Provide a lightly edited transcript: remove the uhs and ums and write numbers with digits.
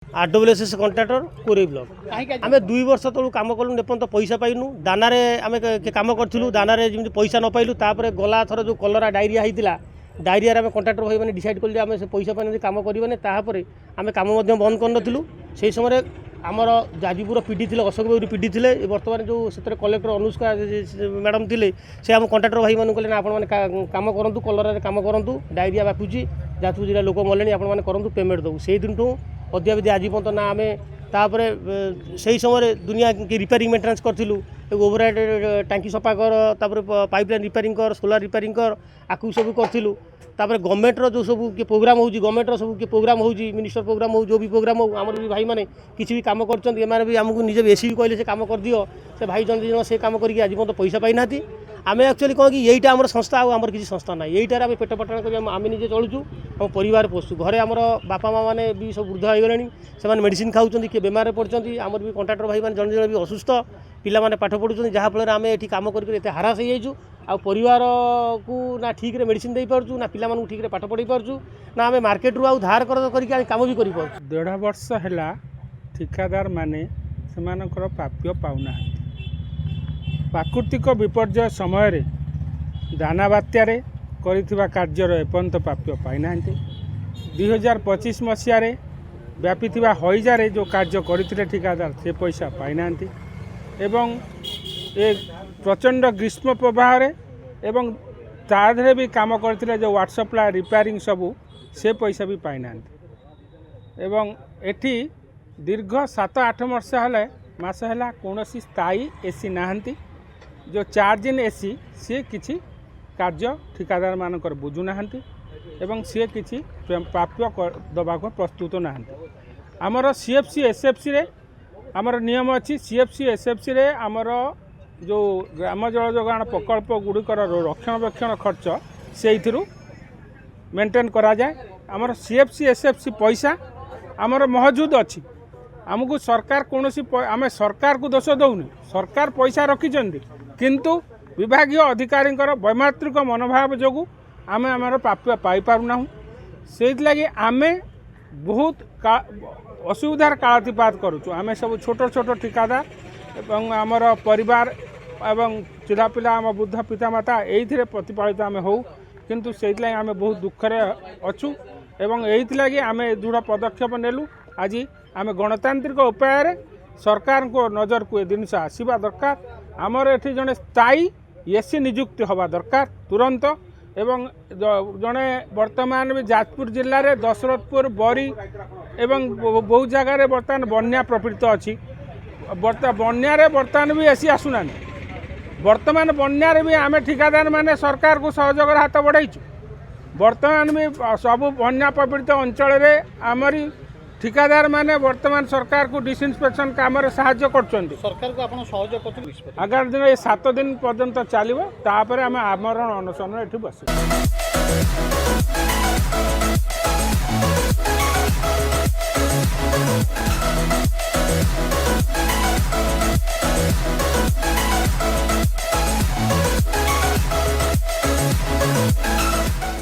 RWSS contractor कोरे block आम 2 वर्ष तलू कम कलु एपर्त पैसा पाइनु दाना आम कम करूँ दाना जमी पैसा न पाइलु गला थर जो कलरा डायरिया होता डायरिया आम कॉन्ट्रैक्टर भाई मैंने डिसाइड कले आम से पैसा पाने कम करें तापर आम कम बंद करूँ से समय आमर जाजपुर पीडी थे अशोक बाबू पीडी थे बर्तमान जो से कलेक्टर अनुष्का मैडम थे से आम कॉन्ट्रैक्टर भाई मैंने कहले आपण मैंने कम करूँ कलर कम करूँ डायरिया व्यापुची जाजपुर जिला लोक मले आपण करूँ पेमेंट दो से दिन ठूँ अद्यावधि आज पर्यटन ना आम तापर से समय दुनिया की रिपेयरिंग मेन्टेनान्स करूँ ओवरहेड टांकी सफा कर तापर पाइपलाइन रिपेयरिंग कर सोलार रिपेयरिंग कर आकु सब करूँ तापर गवर्नमेंटर जो सब किए प्रोग्राम हो गवर्नमेंटर सब किए प्रोग्राम हो मिनिस्टर प्रोग्राम हो जो भी प्रोग्राम हो आमर भी भाई मैंने किसी भी कम कर भी आमको निजे बेसी भी कहले से कम कर दियो से भाई जन जन से कम करके आज पर्यटन पैसा पाई ना आम एक्चुअली कौन कि यहीटा आम संस्था आमर किसी संस्था ना यहीटार आम पेट पाटन कर आम निजे चलुचु आम परिवार पोषु घरे आमर बापा माँ मैंने भी सब वृद्ध हो गले से मेडिसिन खाऊँ किए बेमार पड़ते आमर भी कॉन्ट्रैक्टर भाई मैंने जन जन भी असुस्थ पिला माने पाठ पढ़ुछन जहाँफल आम ये कम करते हारास हो जाइए आ परिवार को ना ठीक रे मेडिसिन दे पारछु ना पिला मानू ठीक रे पाठ पढ़ी पारछु ना आम मार्केट रु धार करके काम भी करि पारछु 1.5 वर्ष है ठिकादार माने सेमानकर प्राप्य पाउना प्राकृतिक विपर्यय समय रे दाना बात्यारे करिथिबा कार्यर एपंत प्राप्य पाइना 2025 मसीह व्यापीथिबा हईजारे जो कार्य करथिले ठिकादार से पैसा पाइना एवं ए प्रचंड ग्रीष्म प्रवाह एवं ताधरे भी काम करथिले जो वाटर सप्लाई रिपेयरिंग सबू से पैसा भी पाइना एवं एठी दीर्घ 7-8 वर्ष है मास है कौन स्थायी एसी नहांती जो चार्जिंग एसी सी किछि कार्य ठिकादार मानकर बुझुना एवं सी किछि प्राप्य दबा प्रस्तुत नहांती आमर सीएफसी एसएफसी रे आमर नियम अच्छी सीएफसी एसएफसी रे आमर जो ग्राम जल जोगाण प्रकल्प गुड़िकर रक्षणाबेक्षण खर्च से मेंटेन करा जाए आमर सीएफसी एसएफसी पैसा आमर मौजूद अच्छी आमको सरकार कौन आम सरकार को दोष दौनी सरकार पैसा रखिंट किंतु विभाग अधिकारी वैमात्रिक मनोभाव जो आम आमर प्राप्य पाई पारना से लगी आम बहुत असुविधार कालातिपात करुचु आम सब छोट छोट ठिकादार एवं आमर परिवार एवं चिला पिला आम बुद्ध पितामाता यही प्रतिपालित आम हो किंतु से आम बहुत दुखरे अच्छु एवं यही लगी आम दृढ़ पदक्षेप नेलु आज आम गणतांत्रिक उपाय सरकार को नजर को जिनस आसवा दरकार आमर एठी जड़े स्थायी एसी नियुक्ति हवा दरकार तुरंत एवं जड़े वर्तमान भी जाजपुर जिले में दशरथपुर बरी एवं बहुत जगह बर्तमान बन्या प्रपीड़ित अच्छी बन्या बर्तमान भी एसी आसुना बर्तमान बन्या भी आम ठिकादार माने सरकार को सहयोग हाथ बढ़ाइचु बर्तमान भी सब बन्या प्रपीड़ित अंचल में आमरी ठिकादार माने वर्तमान सरकार को डिसइंस्पेक्शन काम साहाय्य करछन्ती सरकार को आपण सहयोग करछन्ती आगामी दिन 7 दिन पर्यंत चलिबो तापर आम आमरण अनशन एठी बसिबो।